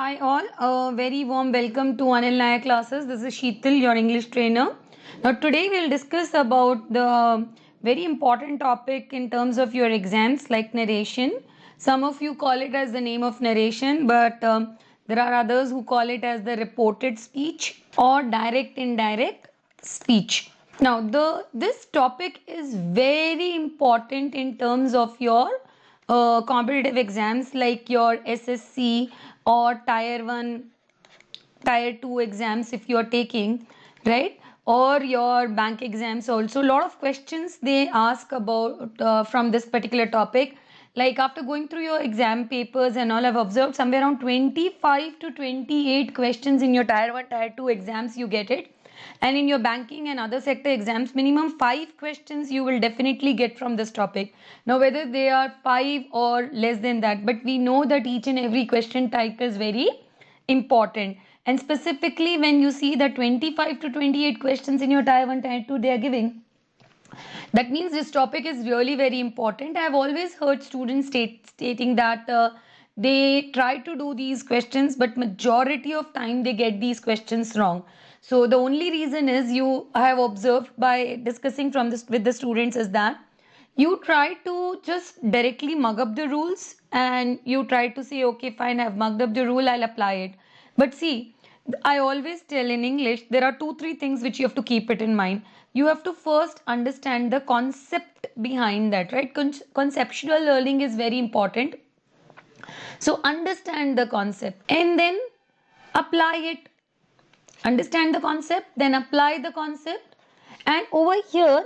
Hi all, a very warm welcome to Anil Nair classes. This is Sheetal, your English trainer. Now today we'll discuss about the very important topic in terms of your exams like narration. Some of you call it as the name of narration, but there are others who call it as the reported speech or direct indirect speech. Now this topic is very important in terms of your competitive exams like your SSC or tier 1 tier 2 exams if you are taking, right, or your bank exams also. A lot of questions they ask about from this particular topic. Like after going through your exam papers and all, I've observed somewhere around 25 to 28 questions in your tier 1 tier 2 exams you get it, and in your banking and other sector exams minimum 5 questions you will definitely get from this topic. Now whether they are 5 or less than that, but we know that each and every question type is very important, and specifically when you see that 25 to 28 questions in your tier 1 tier 2 they are giving, that means this topic is really very important. I have always heard students stating that they try to do these questions, but majority of time they get these questions wrong. So the only reason is, I have observed by discussing from this with the students, is that you try to just directly mug up the rules and you try to say, okay, fine, I've mugged up the rule, I'll apply it. But see, I always tell in English, there are 2-3 things which you have to keep it in mind. You have to first understand the concept behind that, right? Conceptual learning is very important. So understand the concept and then apply it. Understand the concept, then apply the concept. And over here,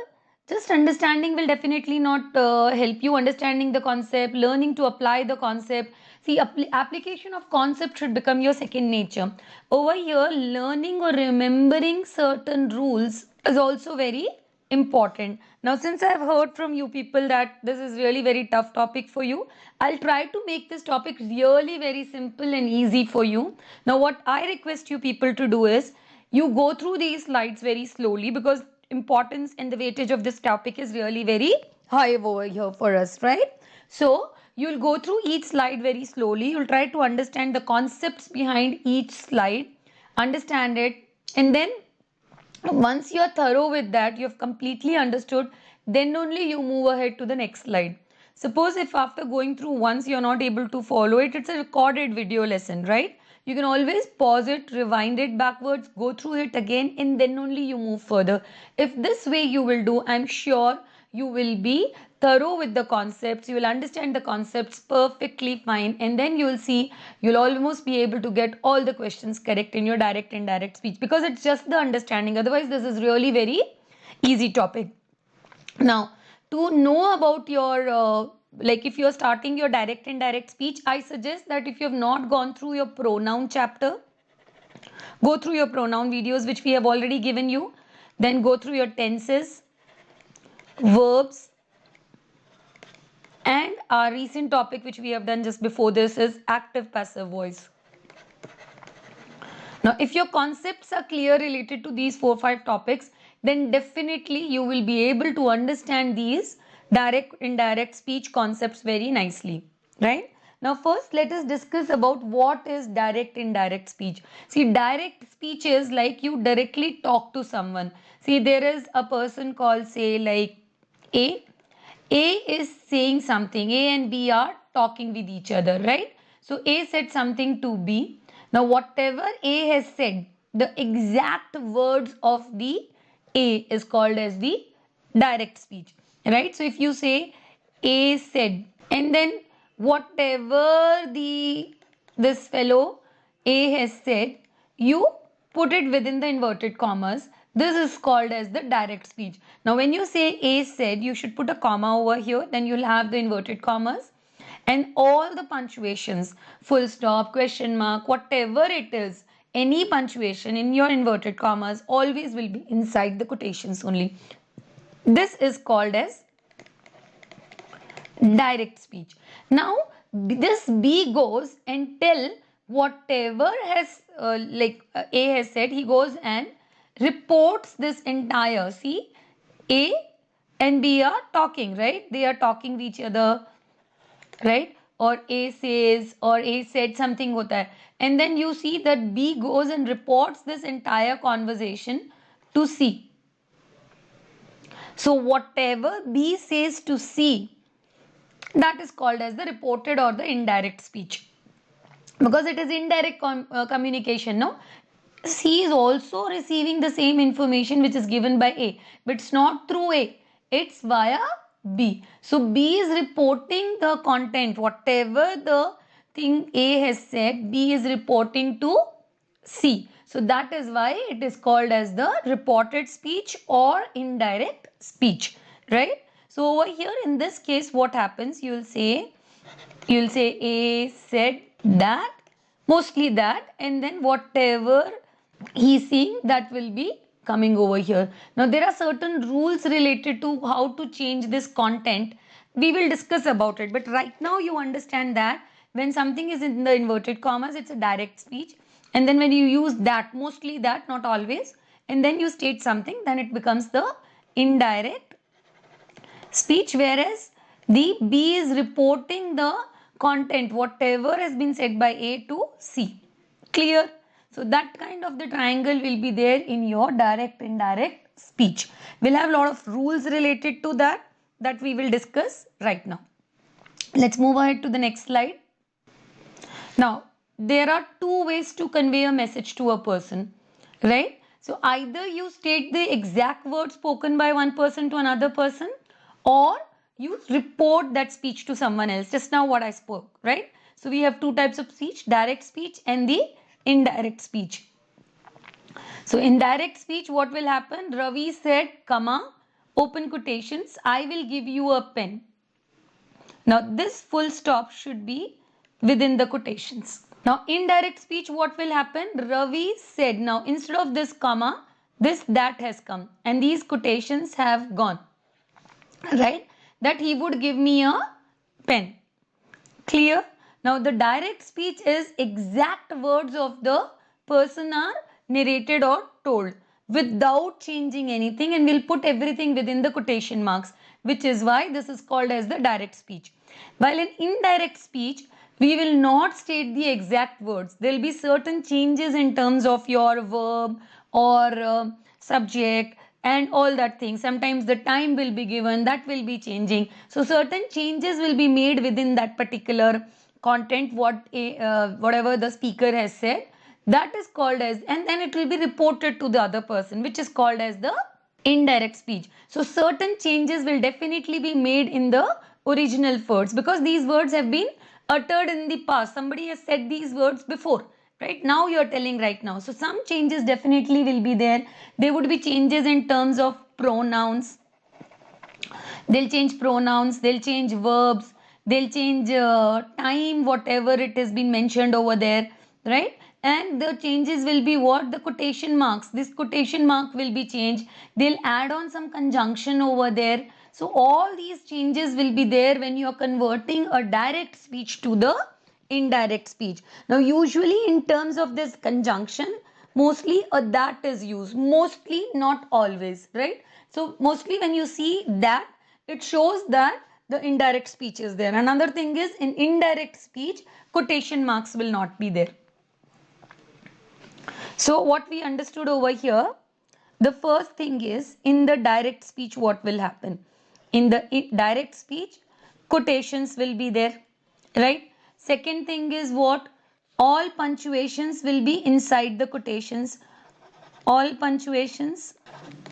just understanding will definitely not help you. Understanding the concept, learning to apply the concept. See, application of concept should become your second nature. Over here, learning or remembering certain rules is also very important. Now, since I have heard from you people that this is really very tough topic for you, I'll try to make this topic really very simple and easy for you. Now, what I request you people to do is, you go through these slides very slowly, because importance and the weightage of this topic is really very high over here for us, right? So you'll go through each slide very slowly. You'll try to understand the concepts behind each slide, understand it, and then once you're thorough with that, you've completely understood, then only you move ahead to the next slide. Suppose if after going through once you're not able to follow it, it's a recorded video lesson, right? You can always pause it, rewind it backwards, go through it again, and then only you move further. If this way you will do, I'm sure you will be thorough with the concepts, you will understand the concepts perfectly fine, and then you will see you'll almost be able to get all the questions correct in your direct and indirect speech, because it's just the understanding. Otherwise, this is really very easy topic. Now, to know about your like if you're starting your direct and indirect speech, I suggest that if you have not gone through your pronoun chapter, go through your pronoun videos which we have already given you, then go through your tenses, verbs, and our recent topic which we have done just before this is active passive voice. Now, if your concepts are clear related to these 4-5 topics, then definitely you will be able to understand these direct indirect speech concepts very nicely, right? Now first let us discuss about what is direct indirect speech. See, direct speech is like you directly talk to someone. See, there is a person called, say, like A is saying something, A and B are talking with each other, right? So A said something to B. Now whatever A has said, the exact words of the A is called as the direct speech, right? So if you say A said, and then whatever this fellow A has said, you put it within the inverted commas. This is called as the direct speech. Now when you say A said, you should put a comma over here, then you'll have the inverted commas, and all the punctuations, full stop, question mark, whatever it is, any punctuation in your inverted commas always will be inside the quotations only. This is called as direct speech. Now this B goes and tell whatever has A has said, he goes and reports this entire. See, A and B are talking, right? They are talking with each other, right? or A says or A said something hota hai, and then you see that B goes and reports this entire conversation to C. So whatever B says to C, that is called as the reported or the indirect speech, because it is indirect communication. No, C is also receiving the same information which is given by A, but it's not through A, it's via B. So B is reporting the content, whatever the thing A has said, B is reporting to C. So that is why it is called as the reported speech or indirect speech, right? So over here in this case, what happens? You will say A said that, mostly that, and then whatever he's seeing, that will be coming over here. Now there are certain rules related to how to change this content. We will discuss about it, but right now you understand that when something is in the inverted commas, it's a direct speech, and then when you use that, mostly that, not always, and then you state something, then it becomes the indirect speech, whereas the B is reporting the content, whatever has been said by A to C. Clear? So that kind of the triangle will be there in your direct indirect speech. We'll have a lot of rules related to that we will discuss right now. Let's move ahead to the next slide. Now, there are two ways to convey a message to a person, right? So either you state the exact words spoken by one person to another person, or you report that speech to someone else. Just now what I spoke, right? So we have two types of speech, direct speech and the indirect speech. So indirect speech, what will happen? Ravi said, comma, open quotations, I will give you a pen. Now this full stop should be within the quotations. Now indirect speech, what will happen? Ravi said, now instead of this comma, this that has come and these quotations have gone, right? That he would give me a pen. Clear? Now the direct speech is exact words of the person are narrated or told without changing anything, and we'll put everything within the quotation marks, which is why this is called as the direct speech. While in indirect speech, we will not state the exact words. There will be certain changes in terms of your verb or subject and all that thing. Sometimes the time will be given, that will be changing. So certain changes will be made within that particular content, whatever the speaker has said. That is called as, and then it will be reported to the other person, which is called as the indirect speech. So certain changes will definitely be made in the original words, because these words have been uttered in the past. Somebody has said these words before, right? Now you are telling right now. So some changes definitely will be there. There would be changes in terms of pronouns. They'll change pronouns, they'll change verbs, they'll change time, whatever it has been mentioned over there, right? And the changes will be what? The quotation marks. This quotation mark will be changed. They'll add on some conjunction over there. So all these changes will be there when you are converting a direct speech to the indirect speech. Now usually in terms of this conjunction, mostly a that is used. Mostly, not always, right? So mostly when you see that, it shows that the indirect speech is there. Another thing is, in indirect speech, quotation marks will not be there. So what we understood over here, the first thing is, in the direct speech what will happen? In the direct speech, quotations will be there, right? Second thing is what? All punctuations will be inside the quotations. All punctuations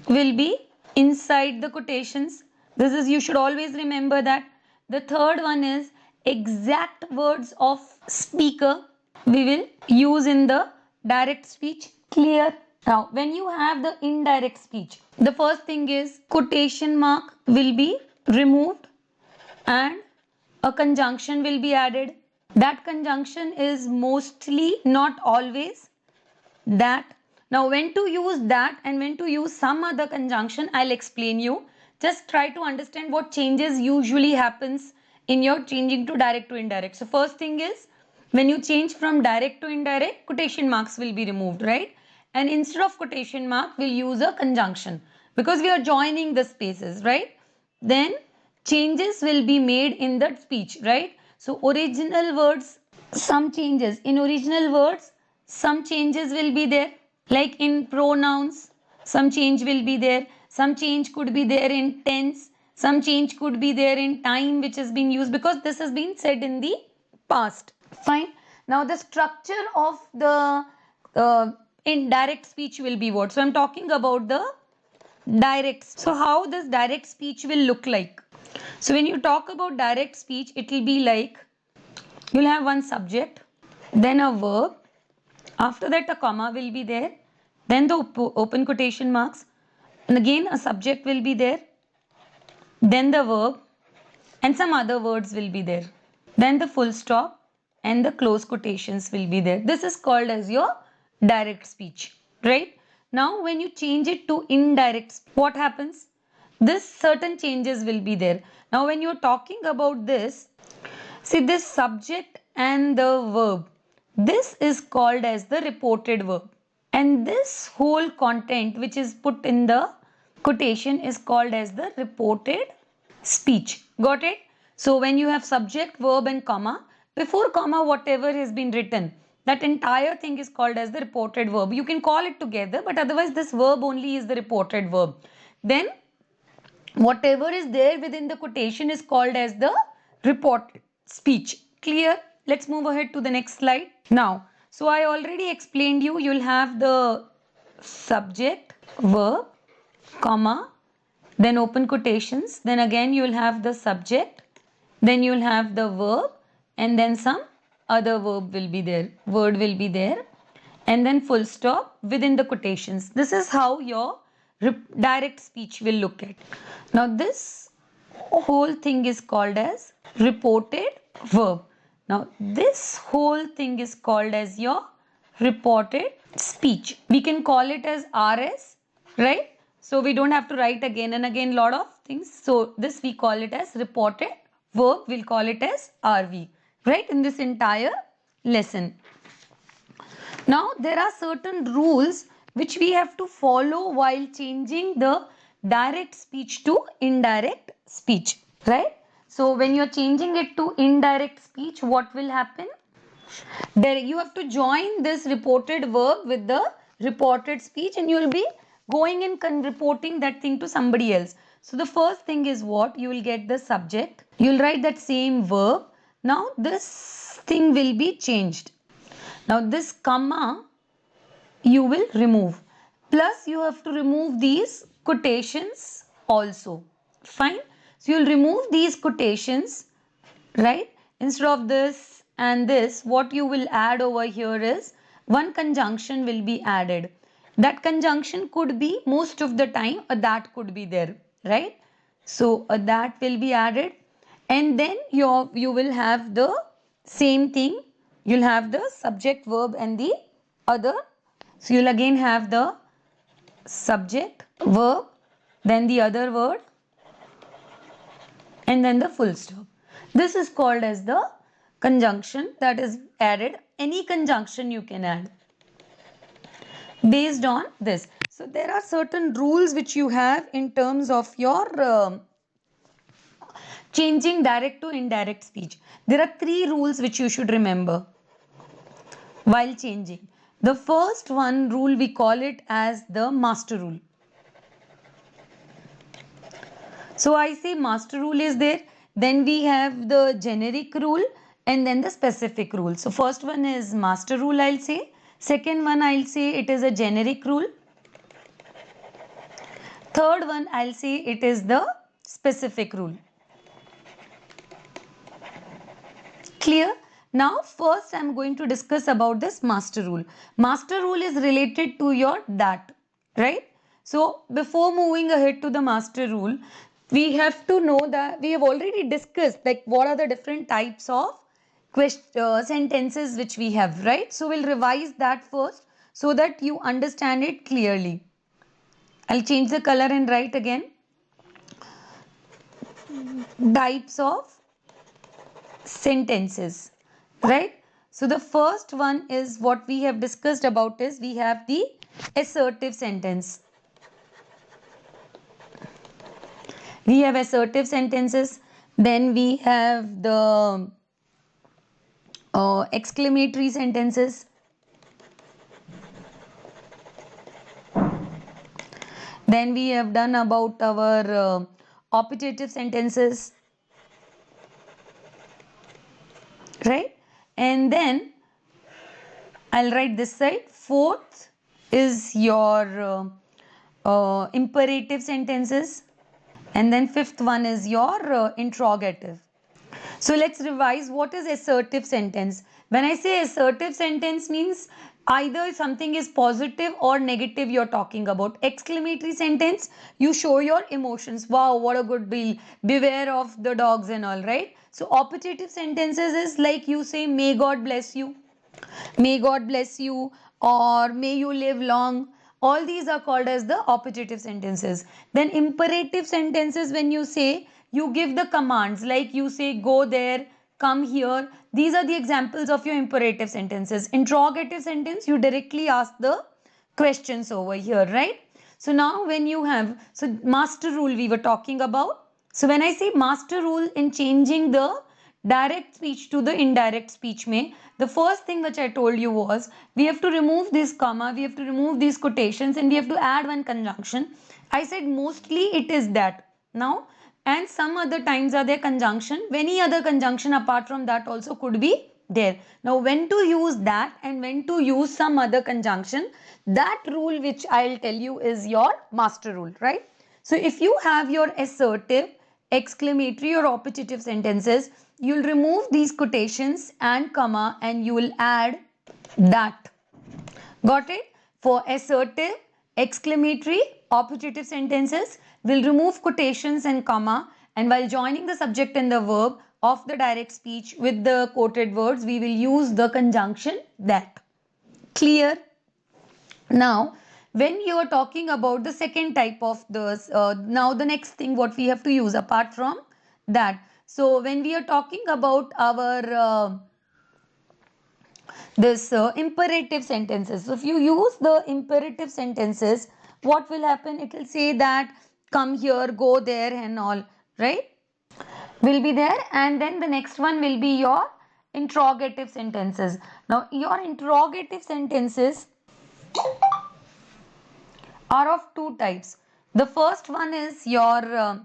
will be inside the quotations. This is, you should always remember that. The third one is exact words of speaker we will use in the direct speech. Clear? Now when you have the indirect speech, the first thing is quotation mark will be removed and a conjunction will be added. That conjunction is mostly, not always, that. Now when to use that and when to use some other conjunction, I'll explain you. Just try to understand what changes usually happens in your changing to direct to indirect. So first thing is, when you change from direct to indirect, quotation marks will be removed, right? And instead of quotation mark, we'll use a conjunction because we are joining the spaces, right? Then changes will be made in that speech, right? So original words, some changes. In original words, some changes will be there. Like in pronouns, some change will be there. Some change could be there in tense. Some change could be there in time which has been used, because this has been said in the past. Fine. Now the structure of the indirect speech will be what? So I'm talking about the direct. So how this direct speech will look like? So when you talk about direct speech, it will be like you'll have one subject, then a verb, after that a comma will be there, then the open quotation marks, and again a subject will be there, then the verb, and some other words will be there, then the full stop and the close quotations will be there. This is called as your direct speech, right? Now when you change it to indirect, what happens? This certain changes will be there. Now when you're talking about this, see this subject and the verb, this is called as the reported verb, and this whole content which is put in the quotation is called as the reported speech. Got it? So when you have subject, verb and comma, before comma whatever has been written, that entire thing is called as the reported verb. You can call it together, but otherwise this verb only is the reported verb. Then whatever is there within the quotation is called as the reported speech. Clear? Let's move ahead to the next slide. Now, so I already explained you'll have the subject, verb, comma, then open quotations, then again you'll have the subject, then you'll have the verb, and then some other verb will be there, word will be there, and then full stop within the quotations. This is how your direct speech will look at. Now this whole thing is called as reported verb. Now this whole thing is called as your reported speech. We can call it as RS, right? So we don't have to write again and again lot of things. So this we call it as reported verb. We'll call it as RV, right? In this entire lesson. Now there are certain rules which we have to follow while changing the direct speech to indirect speech, right? So when you're changing it to indirect speech, what will happen? There you have to join this reported verb with the reported speech, and you will be going and reporting that thing to somebody else. So the first thing is what? You will get the subject. You will write that same verb. Now this thing will be changed. Now this comma you will remove. Plus you have to remove these quotations also. Fine. So you will remove these quotations, right? Instead of this and this, what you will add over here is one conjunction will be added. That conjunction could be most of the time a that could be there, right? So a that will be added, and then you will have the same thing. You'll have the subject, verb and the other. So you'll again have the subject, verb, then the other word, and then the full stop. This is called as the conjunction that is added. Any conjunction you can add based on this. So there are certain rules which you have in terms of your changing direct to indirect speech. There are 3 rules which you should remember while changing. The first one rule we call it as the master rule. So I say master rule is there, then we have the generic rule and then the specific rule. So first one is master rule, I'll say. Second one, I'll say it is a generic rule. Third one, I'll say it is the specific rule. Clear? Now first I'm going to discuss about this master rule. Master rule is related to your that, right? So before moving ahead to the master rule, we have to know that we have already discussed like what are the different types of sentences which we have, right? So we'll revise that first so that you understand it clearly. I'll change the color and write again. Types of sentences, right? So the first one is what we have discussed about is we have the assertive sentence. We have assertive sentences. Then we have the exclamatory sentences. Then we have done about our optative sentences, right? And then I'll write this side. Fourth is your imperative sentences, and then fifth one is your interrogative. So let's revise. What is assertive sentence? When I say assertive sentence means either something is positive or negative you're talking about. Exclamatory sentence, you show your emotions. Wow, what a good deal. Beware of the dogs and all, right? So optative sentences is like you say, may God bless you. May God bless you, or may you live long. All these are called as the optative sentences. Then imperative sentences, when you say, you give the commands, like you say go there, come here. These are the examples of your imperative sentences. Interrogative sentence, you directly ask the questions over here, right? So now when you have, so master rule we were talking about. So when I say master rule in changing the direct speech to the indirect speech mein, the first thing which I told you was we have to remove this comma, we have to remove these quotations, and we have to add one conjunction. I said mostly it is that. Now, and some other times are there conjunction. Any other conjunction apart from that also could be there. Now when to use that and when to use some other conjunction, that rule which I'll tell you is your master rule, right? So if you have your assertive, exclamatory or optative sentences, you'll remove these quotations and comma and you will add that. Got it? For assertive, exclamatory, optative sentences, we'll remove quotations and comma, and while joining the subject and the verb of the direct speech with the quoted words, we will use the conjunction that. Clear? Now, when you are talking about the second type of this, now the next thing what we have to use apart from that. So when we are talking about our imperative sentences. So if you use the imperative sentences, what will happen? It will say that come here, go there and all, right? Will be there, and then the next one will be your interrogative sentences. Now your interrogative sentences are of two types. The first one is your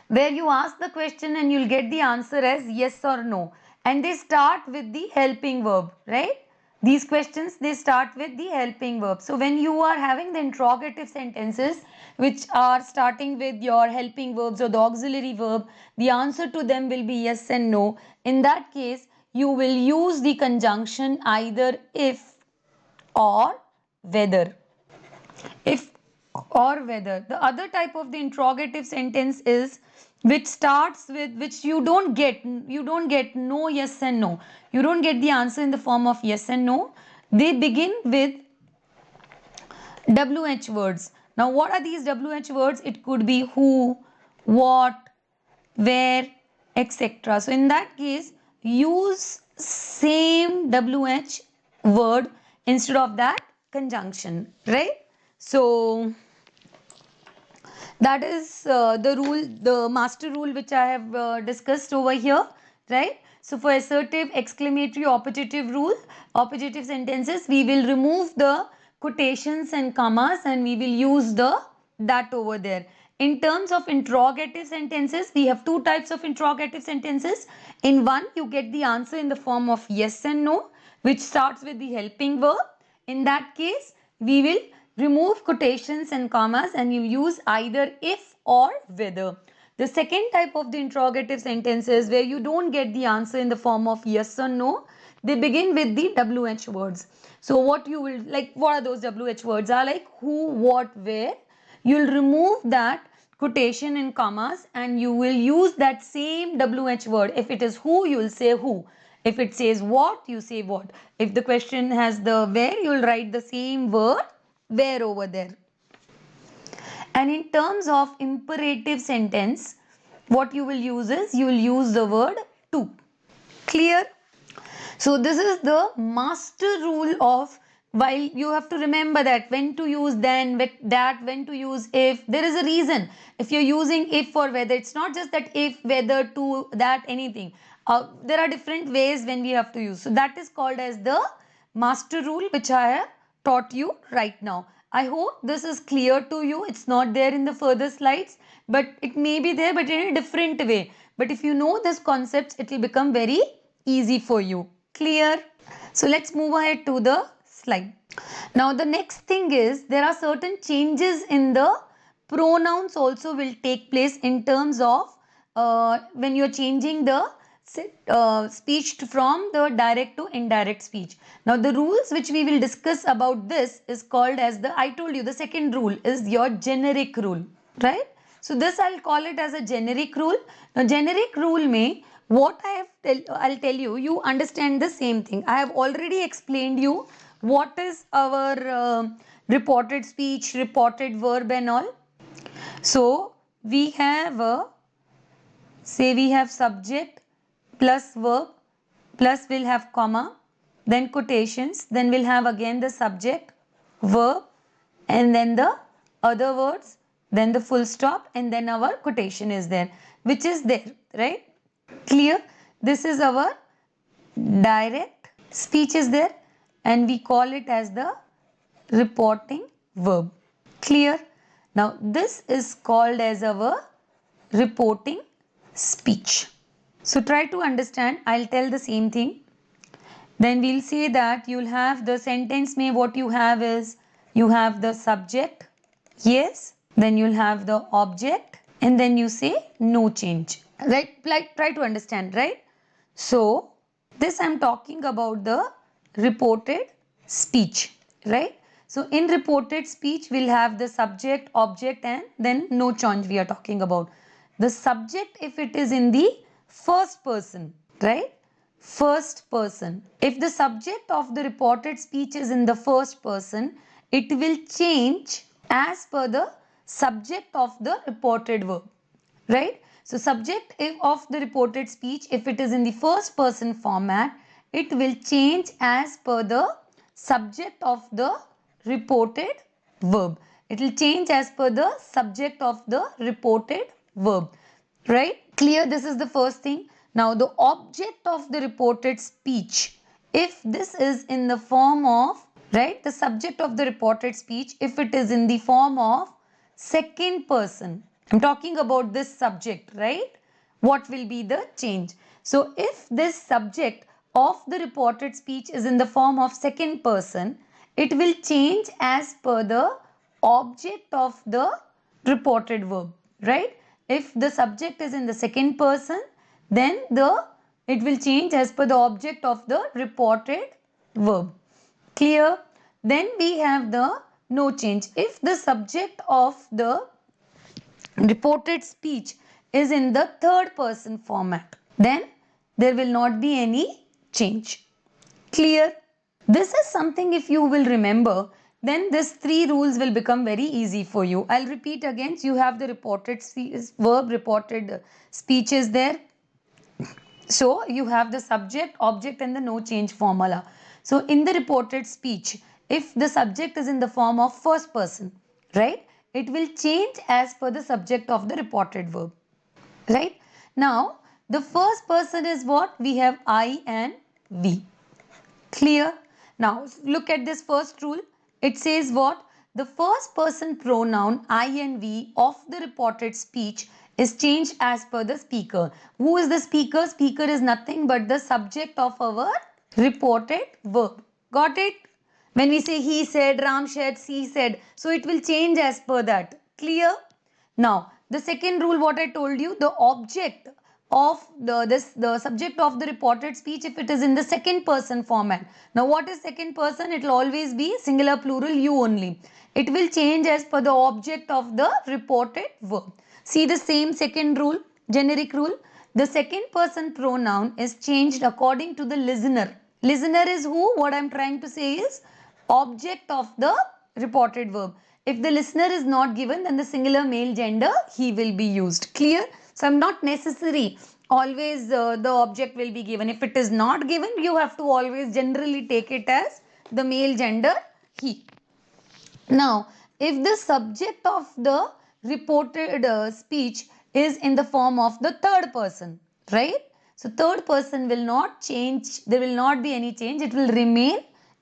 where you ask the question and you'll get the answer as yes or no, and they start with the helping verb, right? These questions, they start with the helping verb. So when you are having the interrogative sentences which are starting with your helping verbs or the auxiliary verb, the answer to them will be yes and no. In that case, you will use the conjunction either if or whether. If or whether. The other type of the interrogative sentence is which starts with, which you don't get no, yes and no. You don't get the answer in the form of yes and no. They begin with WH words. Now what are these WH words? It could be who, what, where, etc. So in that case, use same WH word instead of that conjunction, right? So that is the rule, the master rule which I have discussed over here, right? So for assertive, exclamatory, optative rule, optative sentences, we will remove the quotations and commas and we will use the that over there. In terms of interrogative sentences, we have two types of interrogative sentences. In one, you get the answer in the form of yes and no, which starts with the helping verb. In that case, we will remove quotations and commas and you use either if or whether. The second type of the interrogative sentences where you don't get the answer in the form of yes or no, they begin with the WH words. So what you will, like, what are those WH words? Are like who, what, where. You'll remove that quotation and commas and you will use that same WH word. If it is who, you will say who. If it says what, you say what. If the question has the where, you will write the same word where over there. And in terms of imperative sentence, what you will use is, you will use the word to. Clear? So this is the master rule of while you have to remember that when to use then, when to use if. There is a reason. If you're using if for whether, it's not just that if, whether, to, that, anything. There are different ways when we have to use. So that is called as the master rule, which I have taught you right now. I hope this is clear to you. It's not there in the further slides, but it may be there, but in a different way. But if you know this concepts, it will become very easy for you. Clear? So let's move ahead to the slide. Now the next thing is, there are certain changes in the pronouns also will take place in terms of when you're changing the speech from the direct to indirect speech. Now the rules which we will discuss about this is called as I told you the second rule is your generic rule, right? So this I'll call it as a generic rule. Now generic rule may, what I'll tell you, you understand the same thing. I have already explained you what is our reported speech, reported verb and all. So we have we have subject plus verb, plus we'll have comma, then quotations, then we'll have again the subject, verb, and then the other words, then the full stop, and then our quotation is there, which is there, right? Clear? This is our direct speech is there, and we call it as the reporting verb. Clear? Now this is called as our reporting speech. So try to understand. I'll tell the same thing. Then we'll say that you'll have the sentence may, what you have is, you have the subject, yes, then you'll have the object, and then you say no change, right? Like, try to understand, right? So this I'm talking about the reported speech, right? So in reported speech, we'll have the subject, object, and then no change we are talking about. The subject, if it is in the first person, right? First person. If the subject of the reported speech is in the first person, it will change as per the subject of the reported verb, right? So subject of the reported speech, if it is in the first person format, it will change as per the subject of the reported verb. It will change as per the subject of the reported verb, right? Clear? This is the first thing. Now the object of the reported speech, if this is in the form of, right, the subject of the reported speech, if it is in the form of second person, I'm talking about this subject, right? What will be the change? So if this subject of the reported speech is in the form of second person, it will change as per the object of the reported verb, right? If the subject is in the second person, then it will change as per the object of the reported verb. Clear? Then we have the no change. If the subject of the reported speech is in the third person format, then there will not be any change. Clear? This is something, if you will remember, then these three rules will become very easy for you. I'll repeat again. So you have the reported verb, reported speech is there. So you have the subject, object, and the no change formula. So in the reported speech, if the subject is in the form of first person, right, it will change as per the subject of the reported verb, right? Now the first person is what? We have I and we. Clear? Now look at this first rule. It says what? The first person pronoun I and we of the reported speech is changed as per the speaker. Who is the speaker? Speaker is nothing but the subject of our reported verb. Got it? When we say he said, Ram said, she said, so it will change as per that. Clear? Now the second rule, what I told you, the object of the subject of the reported speech, if it is in the second person format. Now what is second person? It will always be singular, plural, you only. It will change as per the object of the reported verb. See the same second rule, generic rule. The second person pronoun is changed according to the listener. Listener is who? What I am trying to say is object of the reported verb. If the listener is not given, then the singular male gender, he will be used. Clear? So not necessary always the object will be given. If it is not given, you have to always generally take it as the male gender he. Now, if the subject of the reported speech is in the form of the third person, right? So, third person will not change, there will not be any change, it will remain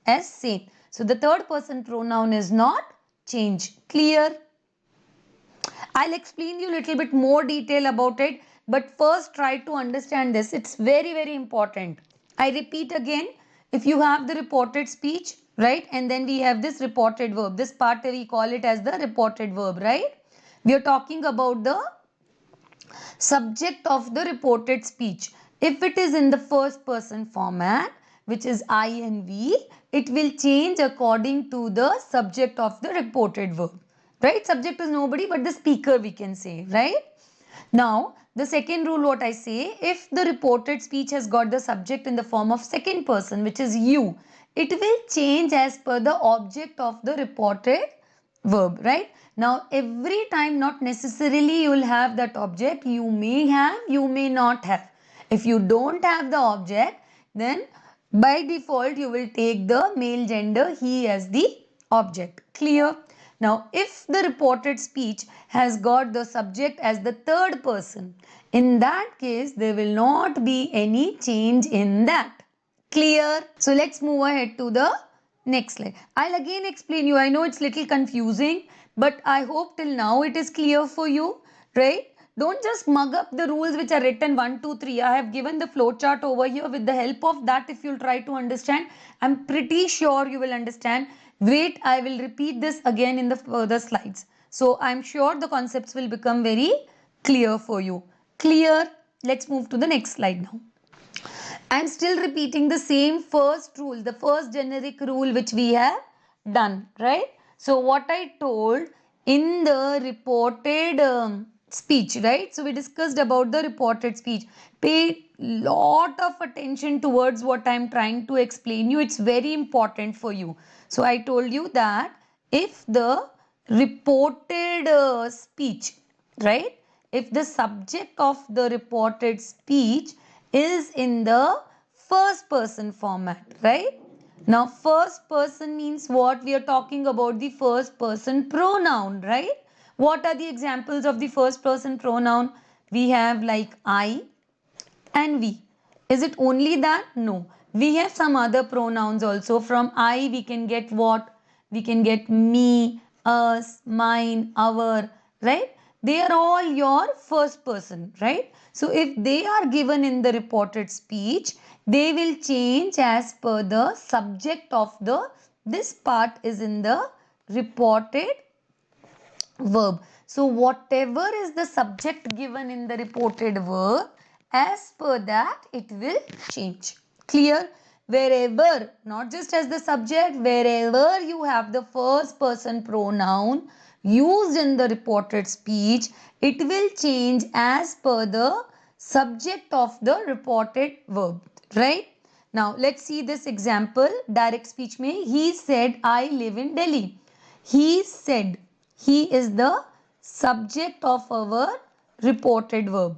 as same. So, the third person pronoun is not change. Clear? I'll explain you a little bit more detail about it, but first try to understand this. It's very, very important. I repeat again, if you have the reported speech, right, and then we have this reported verb, this part we call it as the reported verb, right? We are talking about the subject of the reported speech. If it is in the first person format, which is I and we, it will change according to the subject of the reported verb. Right? Subject is nobody but the speaker, we can say, right? Now, the second rule what I say, if the reported speech has got the subject in the form of second person, which is you, it will change as per the object of the reported verb, right? Now, every time not necessarily you will have that object, you may have, you may not have. If you don't have the object, then by default you will take the male gender he as the object. Clear? Now, if the reported speech has got the subject as the third person, in that case, there will not be any change in that. Clear? So, let's move ahead to the next slide. I'll again explain you. I know it's little confusing, but I hope till now it is clear for you, right? Don't just mug up the rules which are written 1, 2, 3. I have given the flowchart over here. With the help of that, if you'll try to understand, I'm pretty sure you will understand. Wait, I will repeat this again in the further slides. So, I'm sure the concepts will become very clear for you. Clear? Let's move to the next slide now. I'm still repeating the same first rule, the first generic rule which we have done, right? So, what I told in the reported speech, right? So, we discussed about the reported speech. Pay lot of attention towards what I'm trying to explain you. It's very important for you. So, I told you that if the reported speech, right? If the subject of the reported speech is in the first person format, right? Now, first person means what? We are talking about the first person pronoun, right? What are the examples of the first person pronoun? We have like I and we. Is it only that? No. We have some other pronouns also. From I, we can get what? We can get me, us, mine, our, right? They are all your first person, right? So, if they are given in the reported speech, they will change as per the subject of the, this part is in the reported verb. So, whatever is the subject given in the reported verb, as per that it will change. Clear? Wherever, not just as the subject, wherever you have the first person pronoun used in the reported speech, it will change as per the subject of the reported verb, right? Now, let's see this example. Direct speech mein, he said, I live in Delhi. He said, he is the subject of our reported verb,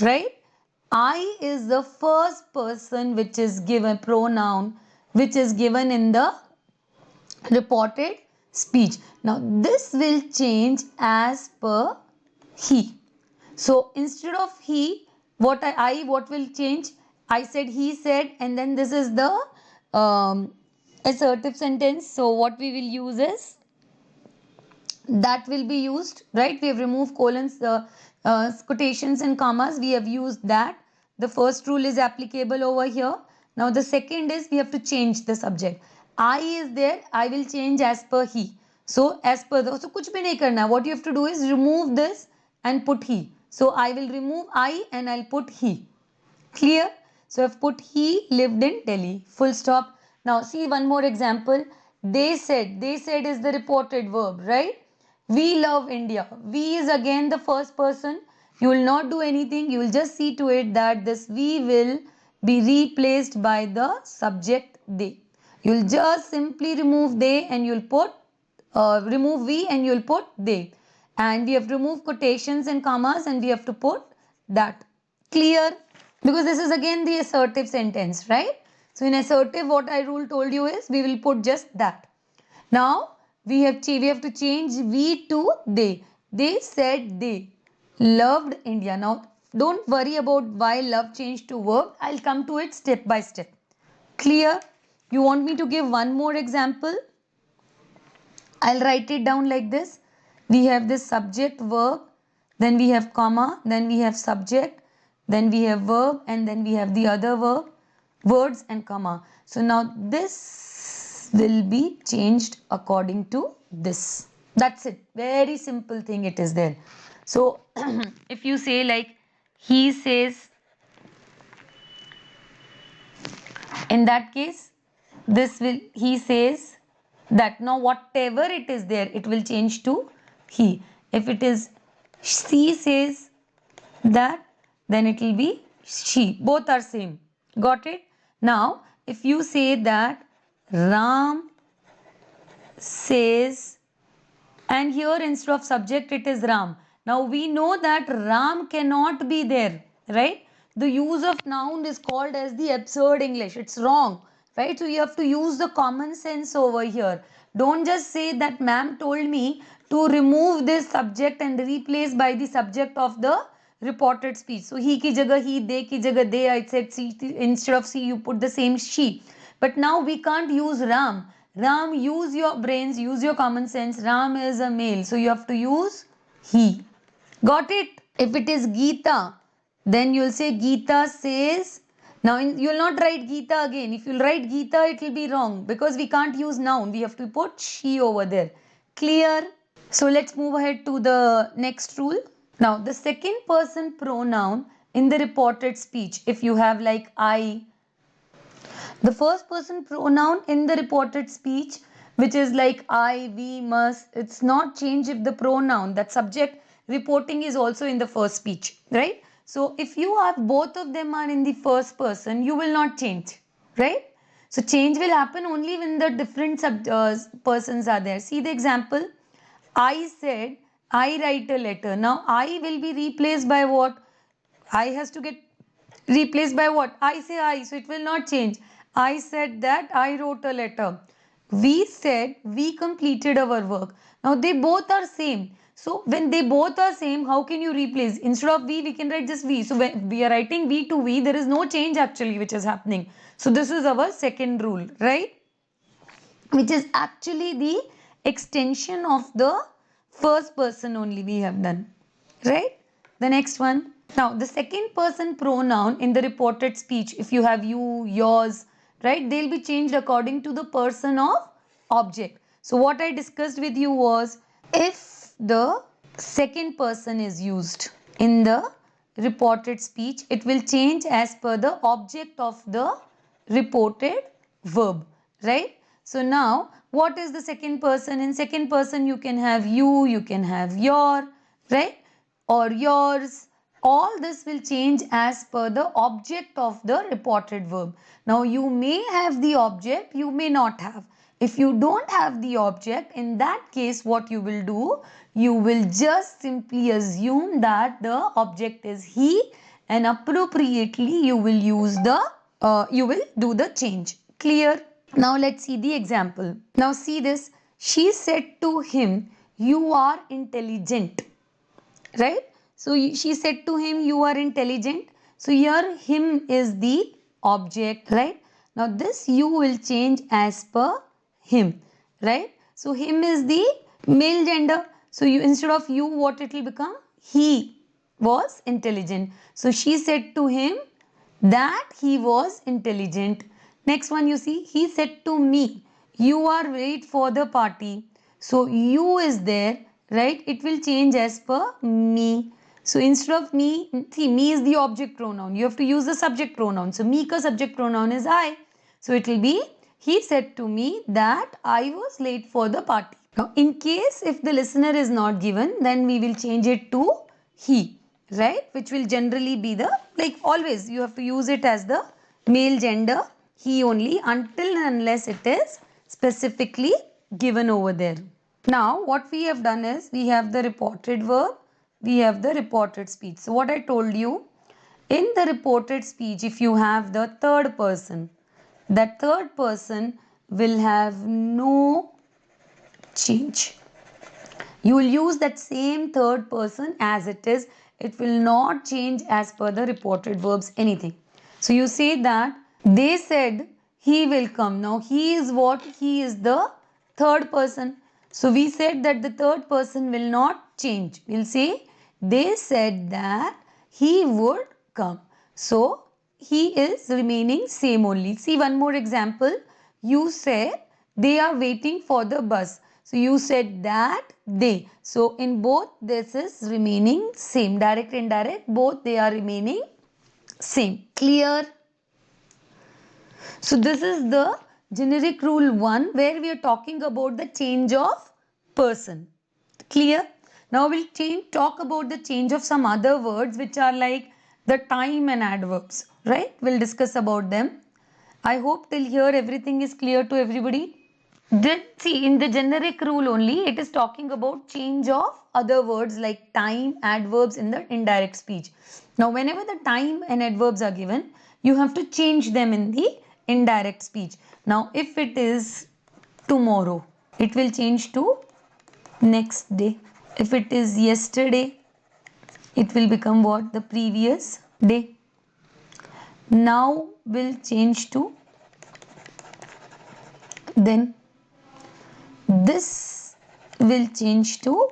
right? I is the first person which is given, pronoun which is given in the reported speech. Now, this will change as per he. So, instead of he, what will change? I said, he said, and then this is the assertive sentence. So, what we will use is, that will be used, right? We have removed colons, quotations and commas. We have used that. The first rule is applicable over here. Now, the second is we have to change the subject. I is there. I will change as per he. So, as per the, so kuch bhi nahi karna. What you have to do is remove this and put he. So, I will remove I and I'll put he. Clear? So, I've put he lived in Delhi. Full stop. Now, see one more example. They said. They said is the reported verb, right? We love India. We is again the first person. You will not do anything. You will just see to it that this we will be replaced by the subject they. You will just simply remove they and you will put, remove we and you will put they. And we have to remove quotations and commas and we have to put that. Clear? Because this is again the assertive sentence, right? So in assertive, what I rule told you is we will put just that. Now we have to change we to they. They said they loved India. Now don't worry about why love changed to verb. I'll come to it step by step. Clear? You want me to give one more example? I'll write it down like this. We have this subject verb, then we have comma, then we have subject, then we have verb, and then we have the other verb, words and comma. So now this will be changed according to this. That's it. Very simple thing it is there. So if you say like he says, in that case this will, he says that. Now whatever it is there, it will change to he. If it is she says that, then it will be she. Both are same. Got it? Now if you say that Ram says, and here instead of subject it is Ram. Now we know that Ram cannot be there, right? The use of noun is called as the absurd English. It's wrong, right? So you have to use the common sense over here. Don't just say that ma'am told me to remove this subject and replace by the subject of the reported speech. So he ki jagah he, they ki jagah they, I said she, instead of she you put the same she. But now we can't use Ram. Ram, use your brains, use your common sense. Ram is a male, so you have to use he. Got it? If it is Geeta, then you'll say Geeta says. Now you'll not write Geeta again. If you'll write Geeta, it will be wrong because we can't use noun. We have to put she over there. Clear? So let's move ahead to the next rule. Now the second person pronoun in the reported speech, if you have like I, the first person pronoun in the reported speech, which is like I, we, must, it's not changed if the pronoun, that subject reporting is also in the first speech, right? So if you have both of them are in the first person, you will not change, right? So change will happen only when the different persons are there. See the example. I said, I write a letter. Now I will be replaced by what? I has to get replaced by what? I say I, so it will not change. I said that I wrote a letter. We said we completed our work. Now they both are same. So when they both are same, how can you replace? Instead of we can write just we. So when we are writing we to we, there is no change actually which is happening. So this is our second rule, right? Which is actually the extension of the first person only we have done, right? The next one. Now the second person pronoun in the reported speech, if you have you, yours, right, they'll be changed according to the person of object. So what I discussed with you was, if the second person is used in the reported speech, it will change as per the object of the reported verb, right? So now what is the second person? In second person you can have you can have your, right, or yours. All this will change as per the object of the reported verb. Now you may have the object, you may not have. If you don't have the object, in that case what you will do, you will just simply assume that the object is he, and appropriately you will use the, you will do the change. Clear? Now let's see the example. Now see this. She said to him, you are intelligent, right? So she said to him, you are intelligent. So here him is the object, right? Now this you will change as per him, right? So him is the male gender. So you, instead of you, what it will become? He was intelligent. So she said to him that he was intelligent. Next one you see, he said to me, you are late for the party. So you is there, right? It will change as per me. So instead of me, see, me is the object pronoun. You have to use the subject pronoun. So me ka subject pronoun is I. So it will be, he said to me that I was late for the party. Now in case if the listener is not given, then we will change it to he, right? Which will generally be the, like always you have to use it as the male gender, he only, until and unless it is specifically given over there. Now what we have done is, we have the reported verb, we have the reported speech. So what I told you, in the reported speech, if you have the third person, that third person will have no change. You will use that same third person as it is. It will not change as per the reported verbs anything. So you say that they said he will come. Now he is what? He is the third person. So we said that the third person will not change. We'll say they said that he would come. So he is remaining same only. See one more example. You said they are waiting for the bus. So you said that they. So in both this is remaining same. Direct, indirect, both they are remaining same. Clear? So this is the generic rule 1 where we are talking about the change of person. Clear? Now we'll talk about the change of some other words which are like the time and adverbs. Right? We'll discuss about them. I hope till here everything is clear to everybody. See, in the generic rule only, it is talking about change of other words like time, adverbs in the indirect speech. Now, whenever the time and adverbs are given, you have to change them in the indirect speech. Now, if it is tomorrow, it will change to next day. If it is yesterday, it will become what? The previous day. Now will change to then. This will change to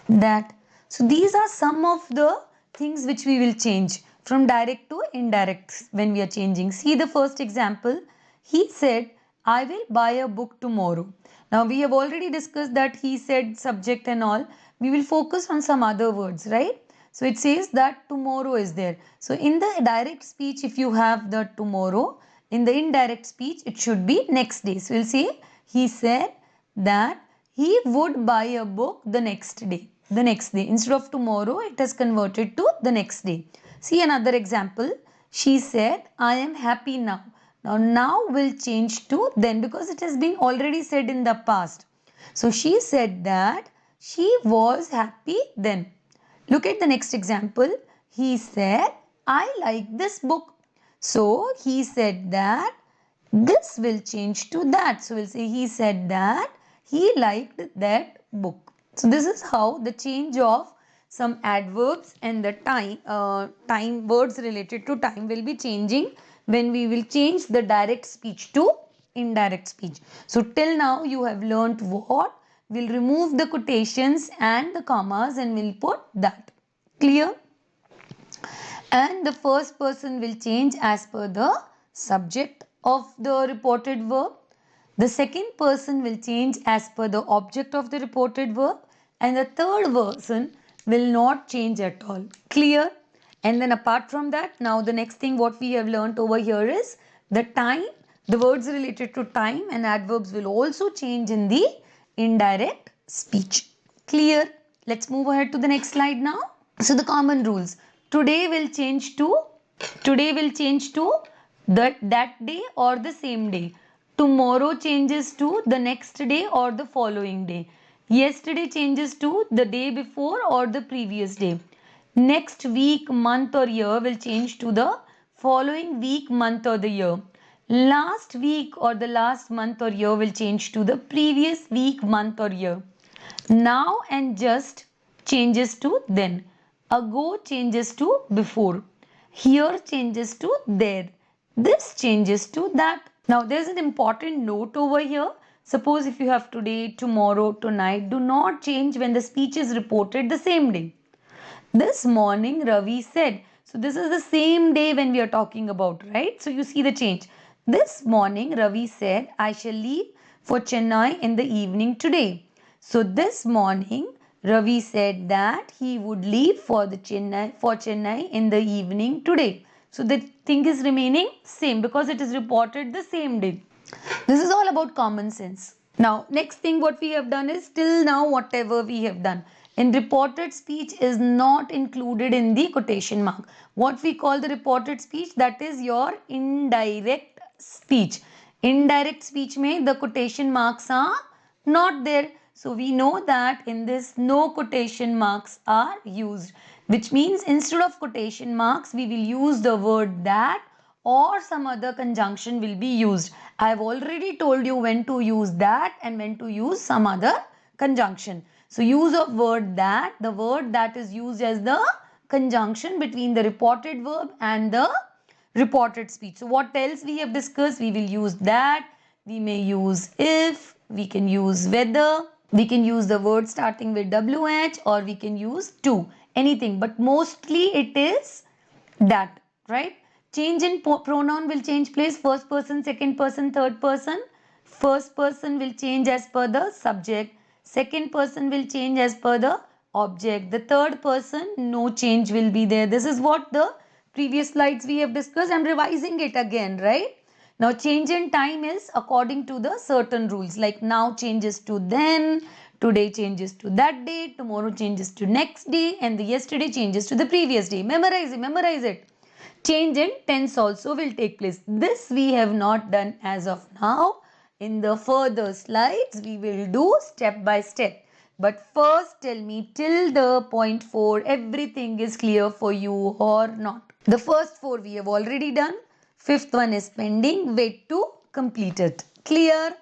that. So these are some of the things which we will change from direct to indirect when we are changing. See the first example. He said, I will buy a book tomorrow. Now we have already discussed that he said, subject and all. We will focus on some other words, right? So it says that tomorrow is there. So in the direct speech, if you have the tomorrow, in the indirect speech, it should be next day. So we'll say, he said that he would buy a book the next day. The next day. Instead of tomorrow, it has converted to the next day. See another example. She said, I am happy now. Now will change to then because it has been already said in the past. So she said that she was happy then. Look at the next example. He said, I like this book. So he said that this will change to that. So we'll say he said that he liked that book. So this is how the change of some adverbs and the time words related to time will be changing when we will change the direct speech to indirect speech. So till now you have learnt what? We'll remove the quotations and the commas and we'll put that. Clear? And the first person will change as per the subject of the reported verb. The second person will change as per the object of the reported verb. And the third person will not change at all. Clear? And then apart from that, now the next thing what we have learnt over here is the time. The words related to time and adverbs will also change in the indirect speech. Clear? Let's move ahead to the next slide now. So the common rules. Today will change to that day or the same day. Tomorrow changes to the next day or the following day. Yesterday changes to the day before or the previous day. Next week, month or year will change to the following week, month or the year. Last week or the last month or year will change to the previous week, month or year. Now and just changes to then. Ago changes to before. Here changes to there. This changes to that. Now there's an important note over here. Suppose if you have today, tomorrow, tonight, do not change when the speech is reported the same day. This morning Ravi said. So this is the same day when we are talking about, right? So you see the change. This morning Ravi said, I shall leave for Chennai in the evening today. So this morning Ravi said that he would leave for Chennai in the evening today. So the thing is remaining same because it is reported the same day. This is all about common sense. Now next thing what we have done is till now whatever we have done in reported speech is not included in the quotation mark. What we call the reported speech, that is your indirect speech. Indirect speech mein the quotation marks are not there. So we know that in this no quotation marks are used, which means instead of quotation marks we will use the word that or some other conjunction will be used. I have already told you when to use that and when to use some other conjunction. So use of word that, the word that is used as the conjunction between the reported verb and the reported speech. So what else we have discussed? We will use that, we may use if, we can use whether, we can use the word starting with WH, or we can use to, anything, but mostly it is that, right? Change in pronoun will change place, first person, second person, third person. First person will change as per the subject, second person will change as per the object, the third person no change will be there. This is what the previous slides we have discussed. I'm revising it again, right? Now change in time is according to the certain rules, like now changes to then, today changes to that day, tomorrow changes to next day, and the yesterday changes to the previous day. Memorize it, memorize it. Change in tense also will take place. This we have not done as of now. In the further slides, we will do step by step. But first tell me till the point 4, everything is clear for you or not? The first 4 we have already done. Fifth one is pending. Wait to complete it. Clear?